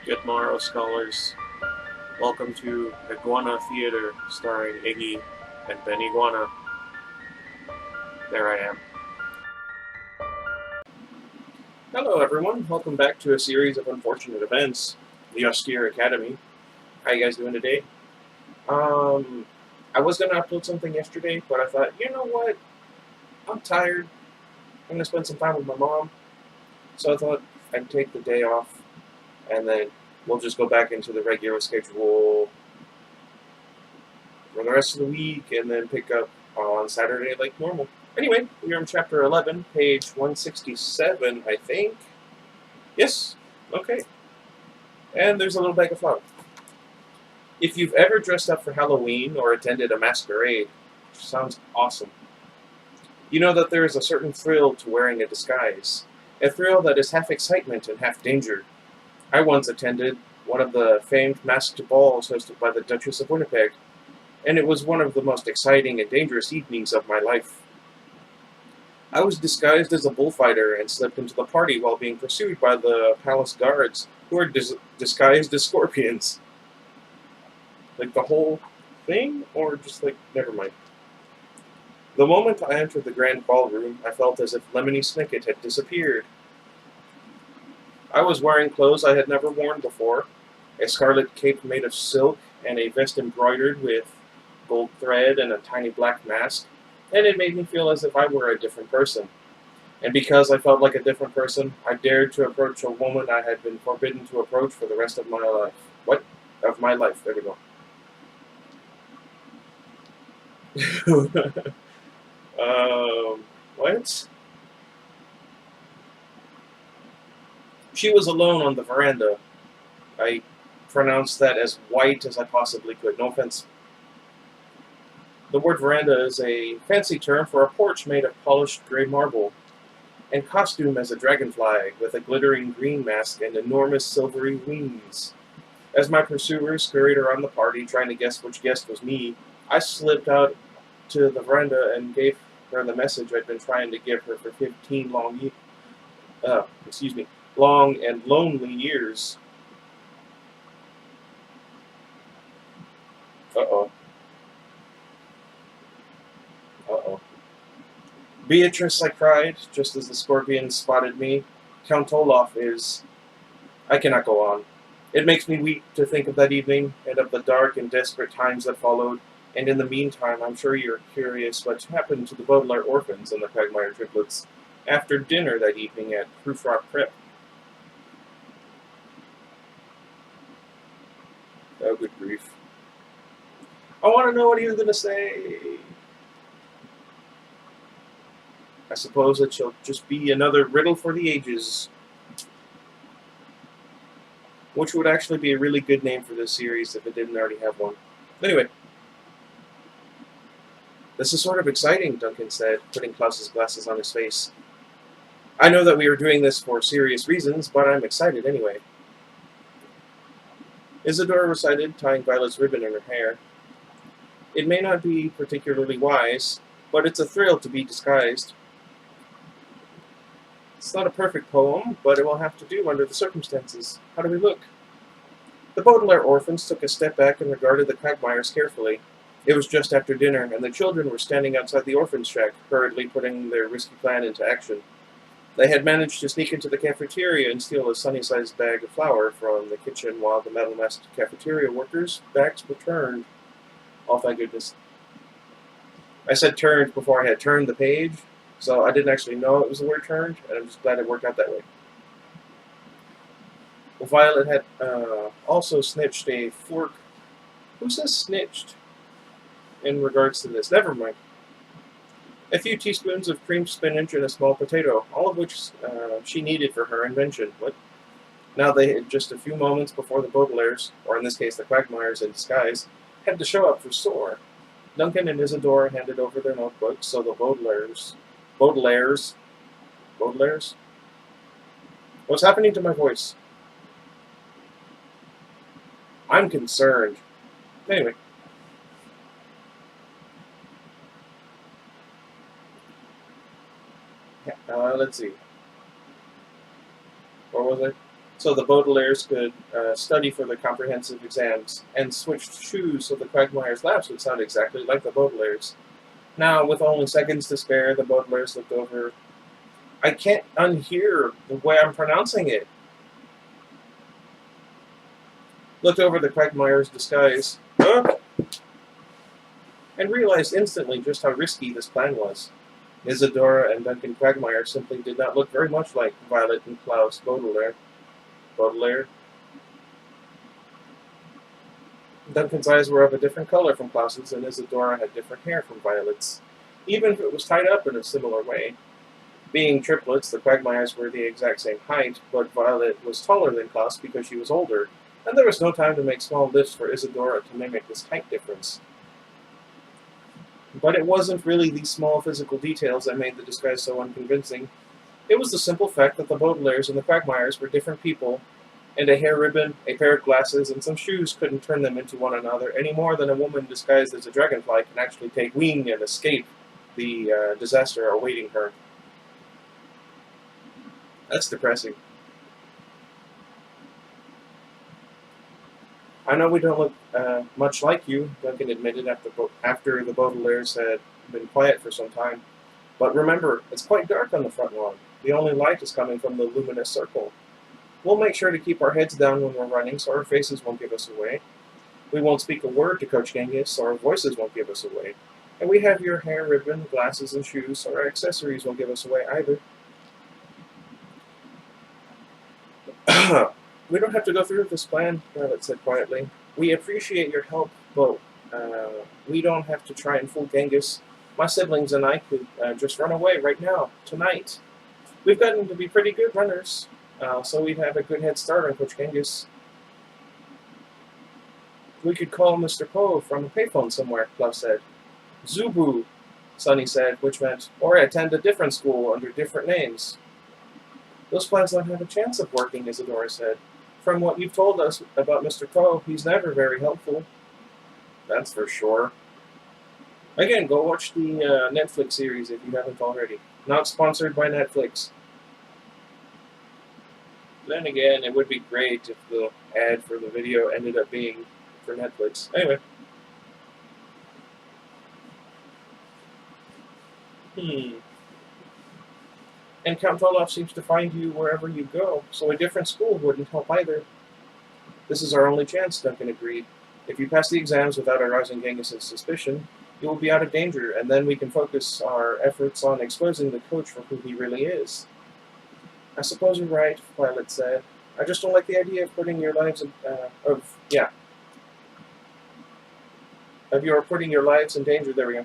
Good morrow, scholars. Welcome to Iguana Theater, starring Iggy and Ben Iguana. There I am. Hello, everyone. Welcome back to a series of unfortunate events, the Austere Academy. How you guys doing today? I was gonna upload something yesterday, but I thought, you know what? I'm tired. I'm gonna spend some time with my mom. So I thought I'd take the day off, and then we'll just go back into the regular schedule for the rest of the week, and then pick up on Saturday like normal. Anyway, we're on chapter 11, page 167, I think. Yes? Okay. And there's a little bag of flour. If you've ever dressed up for Halloween or attended a masquerade, which sounds awesome, you know that there is a certain thrill to wearing a disguise. A thrill that is half excitement and half danger. I once attended one of the famed masked balls hosted by the Duchess of Winnipeg, and it was one of the most exciting and dangerous evenings of my life. I was disguised as a bullfighter and slipped into the party while being pursued by the palace guards, who were disguised as scorpions. Like the whole thing? Or just like, never mind. The moment I entered the grand ballroom, I felt as if Lemony Snicket had disappeared. I was wearing clothes I had never worn before, a scarlet cape made of silk and a vest embroidered with gold thread and a tiny black mask, and it made me feel as if I were a different person. And because I felt like a different person, I dared to approach a woman I had been forbidden to approach for the rest of my life. What? Of my life. There we go. What? She was alone on the veranda. I pronounced that as white as I possibly could. No offense. The word veranda is a fancy term for a porch made of polished gray marble, and costumed as a dragonfly with a glittering green mask and enormous silvery wings. As my pursuers scurried around the party trying to guess which guest was me, I slipped out to the veranda and gave her the message I'd been trying to give her for 15 long and lonely years. Uh-oh. Uh-oh. Beatrice, I cried, just as the scorpion spotted me. Count Olaf is... I cannot go on. It makes me weep to think of that evening, and of the dark and desperate times that followed, and in the meantime I'm sure you're curious what happened to the Baudelaire orphans and the Quagmire triplets after dinner that evening at Prufrock Prep. Oh, good grief. I want to know what he was going to say. I suppose it shall just be another riddle for the ages, which would actually be a really good name for this series if it didn't already have one. Anyway, this is sort of exciting, Duncan said, putting Klaus's glasses on his face. I know that we are doing this for serious reasons, but I'm excited anyway. Isadora recited, tying Violet's ribbon in her hair. It may not be particularly wise, but it's a thrill to be disguised. It's not a perfect poem, but it will have to do under the circumstances. How do we look? The Baudelaire orphans took a step back and regarded the Quagmires carefully. It was just after dinner, and the children were standing outside the orphan shack, hurriedly putting their risky plan into action. They had managed to sneak into the cafeteria and steal a sunny-sized bag of flour from the kitchen while the metal-masked cafeteria workers' backs were turned. Oh, thank goodness. I said turned before I had turned the page, so I didn't actually know it was the word turned, and I'm just glad it worked out that way. Well, Violet had also snitched a fork. Who says snitched in regards to this? Never mind. A few teaspoons of creamed spinach and a small potato, all of which she needed for her invention. What? Now they had just a few moments before the Baudelaires, or in this case the Quagmires in disguise, had to show up for SOAR. Duncan and Isadora handed over their notebooks, so the Baudelaires? What's happening to my voice? I'm concerned. Anyway. Let's see. Where was I? so the Baudelaires could study for the comprehensive exams, and switched shoes so the Quagmires' laughs would sound exactly like the Baudelaires. Now, with only seconds to spare, the Baudelaires looked over. I can't unhear the way I'm pronouncing it. Looked over the Quagmire's disguise, and realized instantly just how risky this plan was. Isadora and Duncan Quagmire simply did not look very much like Violet and Klaus Baudelaire. Duncan's eyes were of a different color from Klaus's, and Isadora had different hair from Violet's, even if it was tied up in a similar way. Being triplets, the Quagmires were the exact same height, but Violet was taller than Klaus because she was older, and there was no time to make small lifts for Isadora to mimic this height difference. But it wasn't really these small physical details that made the disguise so unconvincing. It was the simple fact that the Baudelaires and the Quagmires were different people, and a hair ribbon, a pair of glasses, and some shoes couldn't turn them into one another any more than a woman disguised as a dragonfly can actually take wing and escape the disaster awaiting her. That's depressing. I know we don't look much like you, Duncan admitted after the Baudelaires had been quiet for some time. But remember, it's quite dark on the front lawn. The only light is coming from the luminous circle. We'll make sure to keep our heads down when we're running so our faces won't give us away. We won't speak a word to Coach Genghis so our voices won't give us away. And we have your hair ribbon, glasses, and shoes so our accessories won't give us away either. We don't have to go through with this plan, Violet said quietly. We appreciate your help, but we don't have to try and fool Genghis. My siblings and I could just run away right now, tonight. We've gotten to be pretty good runners, so we'd have a good head start on Coach Genghis. We could call Mr. Poe from a payphone somewhere, Klaus said. Zubu, Sonny said, which meant, or attend a different school under different names. Those plans don't have a chance of working, Isadora said. From what you've told us about Mr. Poe, he's never very helpful. That's for sure. Again, go watch the Netflix series if you haven't already. Not sponsored by Netflix. Then again, it would be great if the ad for the video ended up being for Netflix. Anyway. And Count Olaf seems to find you wherever you go, so a different school wouldn't help either. This is our only chance, Duncan agreed. If you pass the exams without arousing Genghis' suspicion, you will be out of danger, and then we can focus our efforts on exposing the coach for who he really is. I suppose you're right, Violet said. I just don't like the idea of putting your lives in, putting your lives in danger, there we go.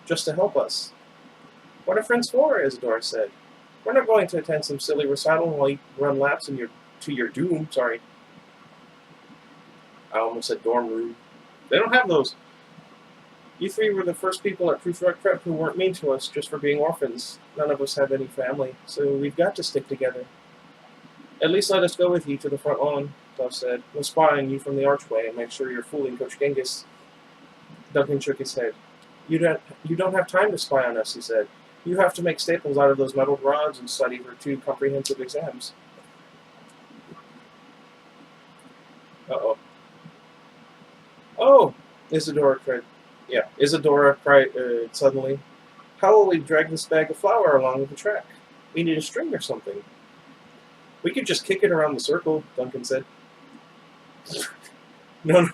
Just to help us. What are friends for? Isadora said. We're not going to attend some silly recital while you run laps to your doom. Sorry. I almost said dorm room. They don't have those. You three were the first people at Prufrock Prep who weren't mean to us just for being orphans. None of us have any family, so we've got to stick together. At least let us go with you to the front lawn, Klaus said. We'll spy on you from the archway and make sure you're fooling Coach Genghis. Duncan shook his head. You don't have time to spy on us, he said. You have to make staples out of those metal rods and study for 2 comprehensive exams. Uh-oh. Oh! Isadora cried suddenly. How will we drag this bag of flour along the track? We need a string or something. We could just kick it around the circle, Duncan said. No,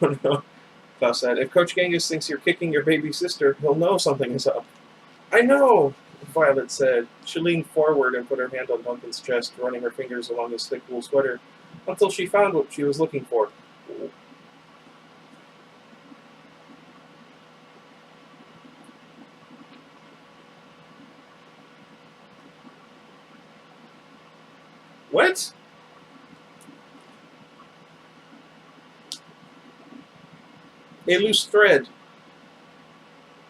Klaus said. If Coach Genghis thinks you're kicking your baby sister, he'll know something is up. I know, Violet said. She leaned forward and put her hand on Duncan's chest, running her fingers along his thick wool sweater, until she found what she was looking for. What? A loose thread.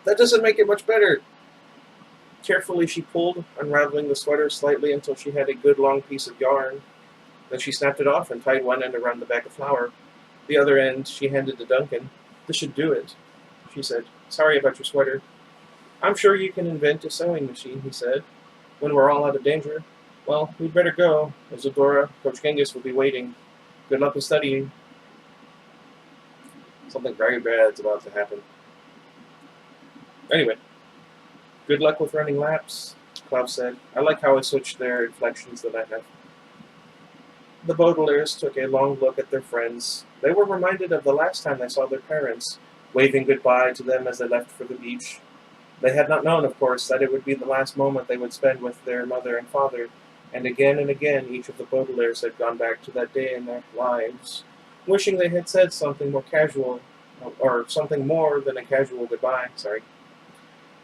That doesn't make it much better. Carefully she pulled, unraveling the sweater slightly until she had a good long piece of yarn. Then she snapped it off and tied one end around the bag of flour. The other end she handed to Duncan. This should do it, she said. Sorry about your sweater. I'm sure you can invent a sewing machine, he said. When we're all out of danger. Well, we'd better go. Isadora, Coach Genghis will be waiting. Good luck with studying. Something very bad's about to happen. Anyway, good luck with running laps, Klaus said. I like how I switched their inflections that I have. The Baudelaires took a long look at their friends. They were reminded of the last time they saw their parents, waving goodbye to them as they left for the beach. They had not known, of course, that it would be the last moment they would spend with their mother and father, and again each of the Baudelaires had gone back to that day in their lives, wishing they had said something more casual, or something more than a casual goodbye.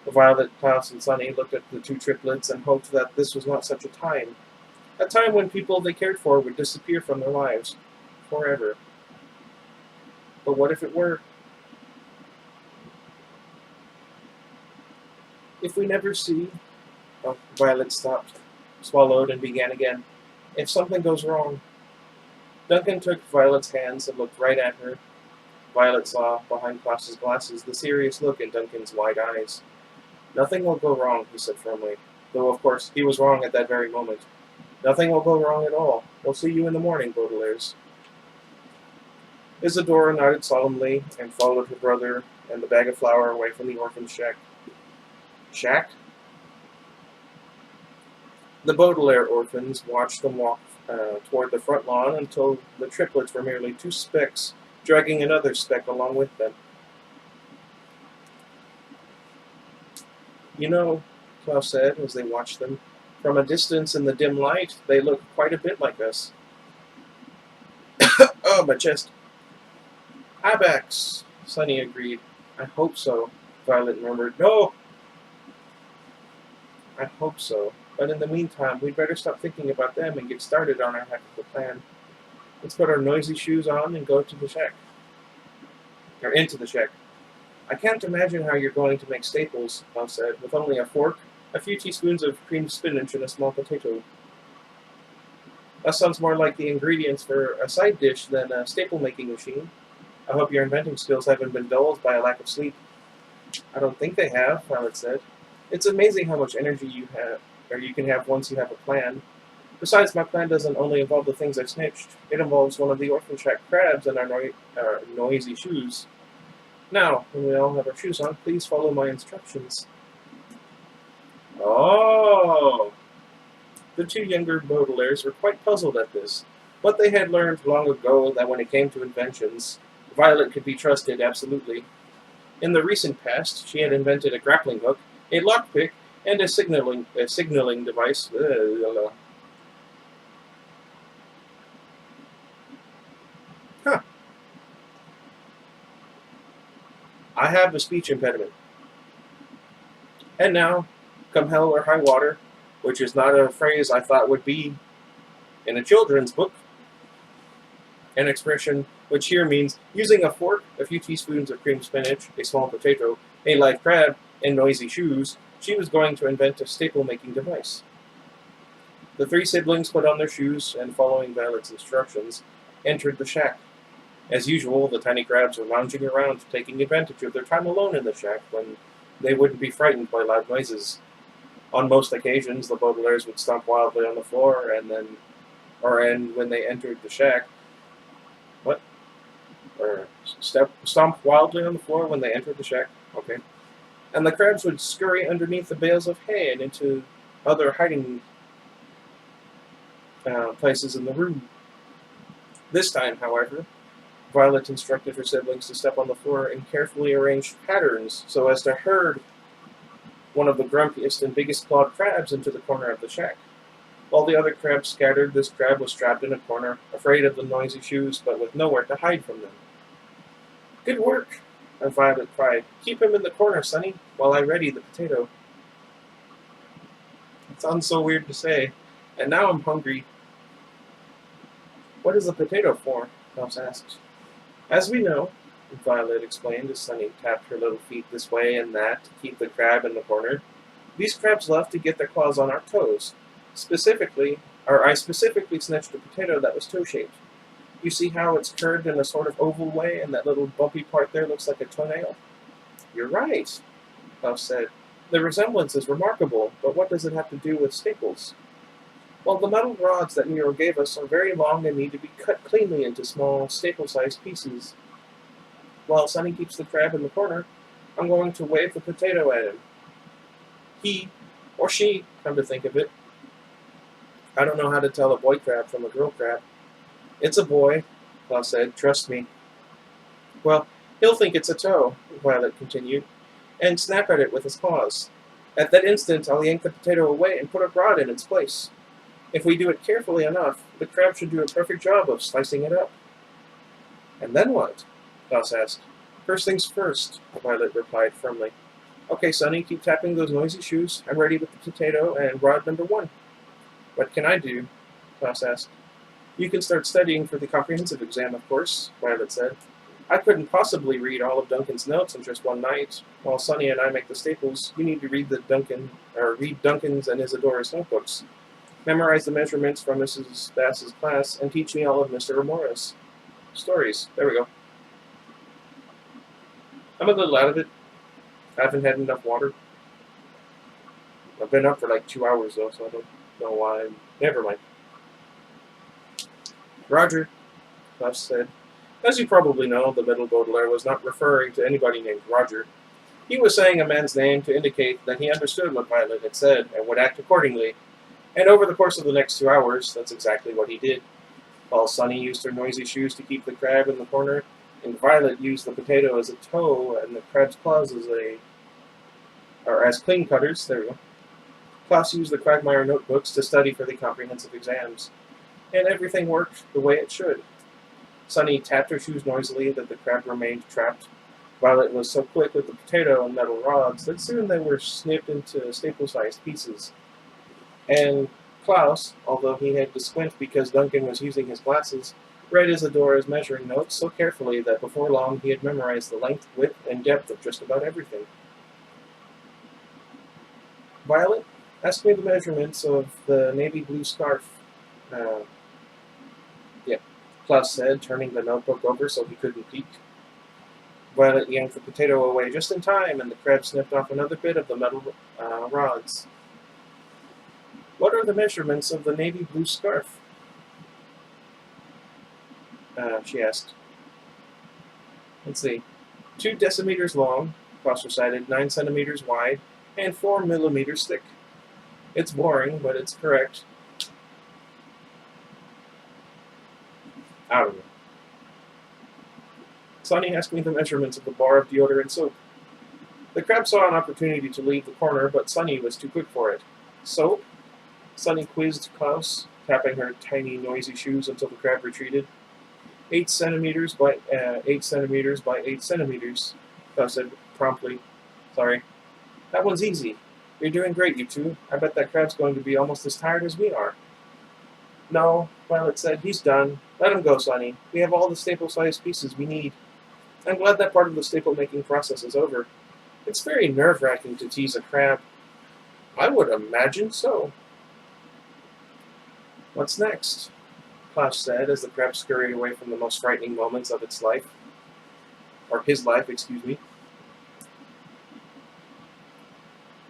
Violet, Klaus, and Sunny looked at the two triplets and hoped that this was not such a time when people they cared for would disappear from their lives forever. But what if it were? If we never see... Oh, Violet stopped, swallowed, and began again. If something goes wrong... Duncan took Violet's hands and looked right at her. Violet saw, behind Klaus's glasses, the serious look in Duncan's wide eyes. Nothing will go wrong, he said firmly, though of course he was wrong at that very moment. Nothing will go wrong at all. We'll see you in the morning, Baudelaires. Isadora nodded solemnly and followed her brother and the bag of flour away from the orphan's shack. Shack? The Baudelaire orphans watched them walk toward the front lawn until the triplets were merely two specks, dragging another speck along with them. You know, Klaus said as they watched them, from a distance in the dim light, they look quite a bit like us. Oh, my chest. Ibex, Sunny agreed. I hope so, Violet murmured. No! I hope so. But in the meantime, we'd better stop thinking about them and get started on our heck of a plan. Let's put our noisy shoes on and go to the shack. Or into the shack. I can't imagine how you're going to make staples, Klaus said, with only a fork, a few teaspoons of creamed spinach, and a small potato. That sounds more like the ingredients for a side dish than a staple-making machine. I hope your inventing skills haven't been dulled by a lack of sleep. I don't think they have, Violet said. It's amazing how much energy you can have once you have a plan. Besides, my plan doesn't only involve the things I've snitched. It involves one of the orphan shack crabs and our noisy shoes. Now, when we all have our shoes on, please follow my instructions. Oh! The two younger Baudelaires were quite puzzled at this, but they had learned long ago that when it came to inventions, Violet could be trusted absolutely. In the recent past, she had invented a grappling hook, a lockpick, and a signaling device. Huh. I have a speech impediment. And now, come hell or high water, which is not a phrase I thought would be in a children's book, an expression which here means using a fork, a few teaspoons of creamed spinach, a small potato, a live crab, and noisy shoes, she was going to invent a staple-making device. The three siblings put on their shoes and, following Violet's instructions, entered the shack. As usual, the tiny crabs were lounging around, taking advantage of their time alone in the shack when they wouldn't be frightened by loud noises. On most occasions, the Baudelaires would stomp wildly on the floor, and when they entered the shack, stomp wildly on the floor when they entered the shack. Okay. And the crabs would scurry underneath the bales of hay and into other hiding places in the room. This time, however, Violet instructed her siblings to step on the floor in carefully arranged patterns so as to herd one of the grumpiest and biggest clawed crabs into the corner of the shack. While the other crabs scattered, this crab was trapped in a corner, afraid of the noisy shoes, but with nowhere to hide from them. Good work, Violet cried. Keep him in the corner, Sunny, while I ready the potato. It sounds so weird to say, and now I'm hungry. What is the potato for? Klaus asked. As we know, Violet explained as Sunny tapped her little feet this way and that to keep the crab in the corner. These crabs love to get their claws on our toes. I specifically snatched a potato that was toe-shaped. You see how it's curved in a sort of oval way, and that little bumpy part there looks like a toenail? You're right, Klaus said. The resemblance is remarkable, but what does it have to do with staples? Well, the metal rods that Nero gave us are very long and need to be cut cleanly into small, staple-sized pieces. While Sonny keeps the crab in the corner, I'm going to wave the potato at him. He, or she, come to think of it. I don't know how to tell a boy crab from a girl crab. It's a boy, Klaus said. Trust me. Well, he'll think it's a toe, Violet continued, and snap at it with his paws. At that instant, I'll yank the potato away and put a rod in its place. If we do it carefully enough, the crab should do a perfect job of slicing it up. And then what? Klaus asked. First things first, Violet replied firmly. Okay, Sonny, keep tapping those noisy shoes. I'm ready with the potato and rod number 1. What can I do? Klaus asked. You can start studying for the comprehensive exam, of course, Violet said. I couldn't possibly read all of Duncan's notes in just one night. While Sonny and I make the staples, you need to read Duncan's and Isadora's notebooks. Memorize the measurements from Mrs. Bass's class, and teach me all of Mr. Ramora's stories. There we go. I'm a little out of it. I haven't had enough water. I've been up for like 2 hours, though, so I don't know why. Never mind. Roger, Klaus said. As you probably know, the middle Baudelaire was not referring to anybody named Roger. He was saying a man's name to indicate that he understood what Violet had said and would act accordingly. And over the course of the next 2 hours, that's exactly what he did. While Sonny used her noisy shoes to keep the crab in the corner, and Violet used the potato as a toe and the crab's claws as clean cutters. There we go. Klaus used the Quagmire notebooks to study for the comprehensive exams, and everything worked the way it should. Sonny tapped her shoes noisily that the crab remained trapped. Violet was so quick with the potato and metal rods that soon they were snipped into staple-sized pieces. And Klaus, although he had to squint because Duncan was using his glasses, read Isadora's measuring notes so carefully that before long he had memorized the length, width, and depth of just about everything. Violet, ask me the measurements of the navy blue scarf. Klaus said, turning the notebook over so he couldn't peek. Violet yanked the potato away just in time, and the crab snipped off another bit of the metal rods. What are the measurements of the navy blue scarf? She asked. Let's see. 2 decimeters long, Klaus recited, 9 centimeters wide, and 4 millimeters thick. It's boring, but it's correct. I don't know. Sonny asked me the measurements of the bar of deodorant soap. The crab saw an opportunity to leave the corner, but Sonny was too quick for it. Soap? Sonny quizzed Klaus, tapping her tiny, noisy shoes until the crab retreated. 8 centimeters by 8 centimeters by 8 centimeters, Klaus said promptly. Sorry. That one's easy. You're doing great, you two. I bet that crab's going to be almost as tired as we are. No, Violet said. He's done. Let him go, Sonny. We have all the staple-sized pieces we need. I'm glad that part of the staple-making process is over. It's very nerve-wracking to tease a crab. I would imagine so. What's next? Klaus said as the crab scurried away from the most frightening moments of its life. Or his life, excuse me.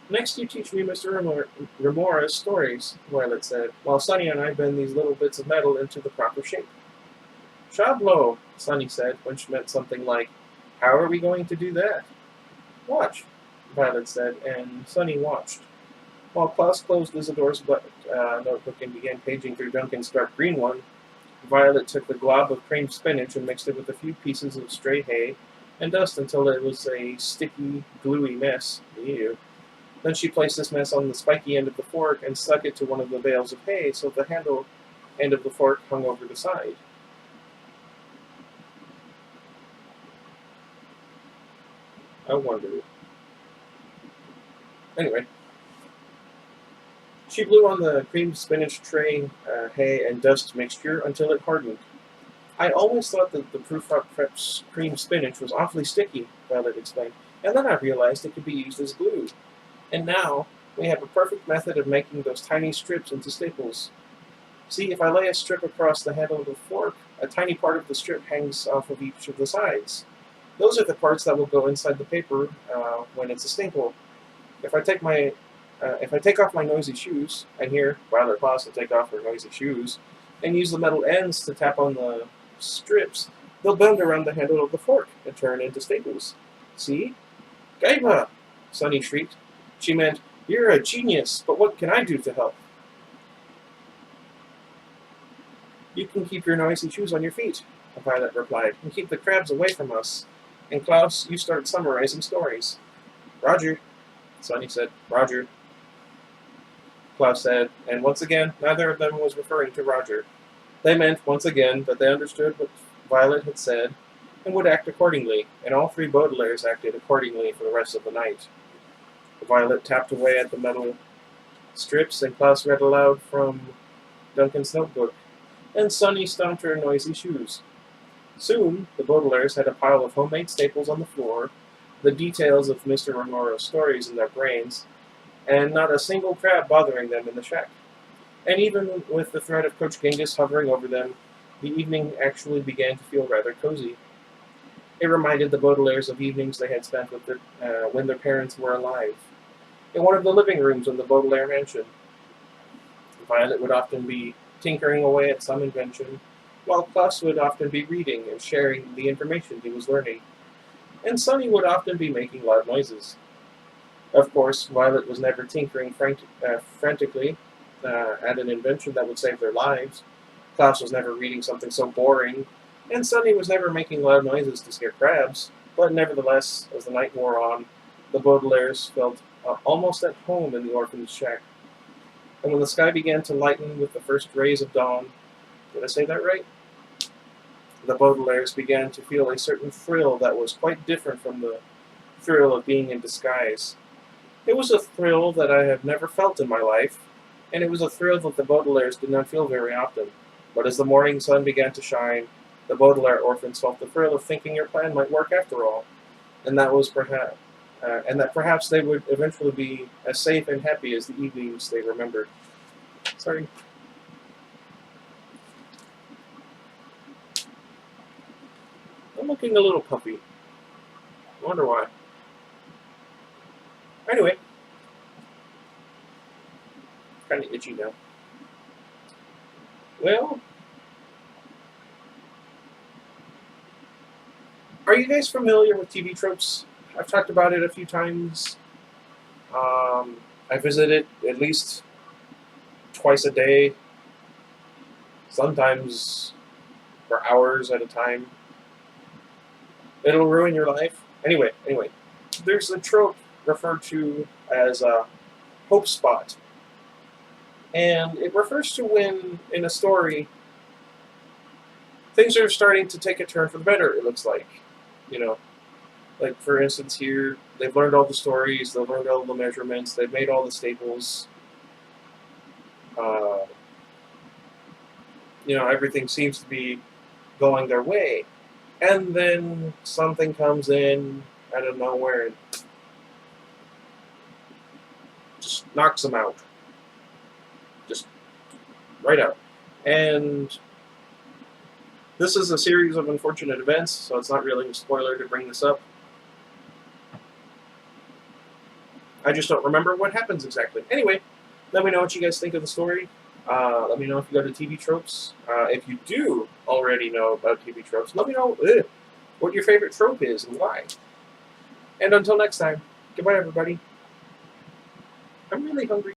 Next you teach me Mr. Ramora's stories, Violet said, while Sonny and I bend these little bits of metal into the proper shape. Chablo, Sonny said, which meant something like, how are we going to do that? Watch, Violet said, and Sonny watched. While Klaus closed Isadora's notebook and began paging through Duncan's dark green one, Violet took the glob of creamed spinach and mixed it with a few pieces of stray hay and dust until it was a sticky, gluey mess. Ew. Then she placed this mess on the spiky end of the fork and stuck it to one of the bales of hay so the handle end of the fork hung over the side. I wonder. Anyway. She blew on the creamed spinach tray, hay, and dust mixture until it hardened. I always thought that the Prufrock Prep's creamed spinach was awfully sticky, Violet explained, and then I realized it could be used as glue. And now, we have a perfect method of making those tiny strips into staples. See, if I lay a strip across the handle of the fork, a tiny part of the strip hangs off of each of the sides. Those are the parts that will go inside the paper when it's a staple. If I take my If I take off my noisy shoes, and here Violet Claus will take off her noisy shoes, and use the metal ends to tap on the strips, they'll bend around the handle of the fork and turn into staples. See? Gaiba! Sunny shrieked. She meant, "You're a genius, but what can I do to help?" "You can keep your noisy shoes on your feet," Violet replied, "and keep the crabs away from us. And Klaus, you start summarizing stories." "Roger," Sunny said. "Roger," Klaus said, and once again, neither of them was referring to Roger. They meant, once again, that they understood what Violet had said and would act accordingly, and all three Baudelaires acted accordingly for the rest of the night. Violet tapped away at the metal strips, and Klaus read aloud from Duncan's notebook, and Sunny stomped her noisy shoes. Soon, the Baudelaires had a pile of homemade staples on the floor, the details of Mr. Romoro's stories in their brains, and not a single crab bothering them in the shack. And even with the threat of Coach Genghis hovering over them, the evening actually began to feel rather cozy. It reminded the Baudelaires of evenings they had spent with when their parents were alive, in one of the living rooms in the Baudelaire mansion. Violet would often be tinkering away at some invention, while Klaus would often be reading and sharing the information he was learning, and Sunny would often be making loud noises. Of course, Violet was never tinkering frantically at an invention that would save their lives. Klaus was never reading something so boring, and Sunny was never making loud noises to scare crabs. But nevertheless, as the night wore on, the Baudelaires felt almost at home in the orphan's shack. And when the sky began to lighten with the first rays of dawn, did I say that right? The Baudelaires began to feel a certain thrill that was quite different from the thrill of being in disguise. It was a thrill that I have never felt in my life, and it was a thrill that the Baudelaires did not feel very often. But as the morning sun began to shine, the Baudelaire orphans felt the thrill of thinking their plan might work after all, and that perhaps they would eventually be as safe and happy as the evenings they remembered. Sorry. I'm looking a little puffy. I wonder why. Anyway, kind of itchy now. Well, are you guys familiar with TV tropes? I've talked about it a few times. I visit it at least twice a day, sometimes for hours at a time. It'll ruin your life. Anyway, there's a trope referred to as a hope spot. And it refers to when, in a story, things are starting to take a turn for the better, it looks like. You know, like for instance here, they've learned all the stories, they've learned all the measurements, they've made all the staples. Everything seems to be going their way. And then something comes in out of nowhere and just knocks them out. Just right out. And this is a series of unfortunate events, so it's not really a spoiler to bring this up. I just don't remember what happens exactly. Anyway, let me know what you guys think of the story. Let me know if you go to TV tropes. If you do already know about TV tropes, let me know what your favorite trope is and why. And until next time, goodbye, everybody. I'm really hungry.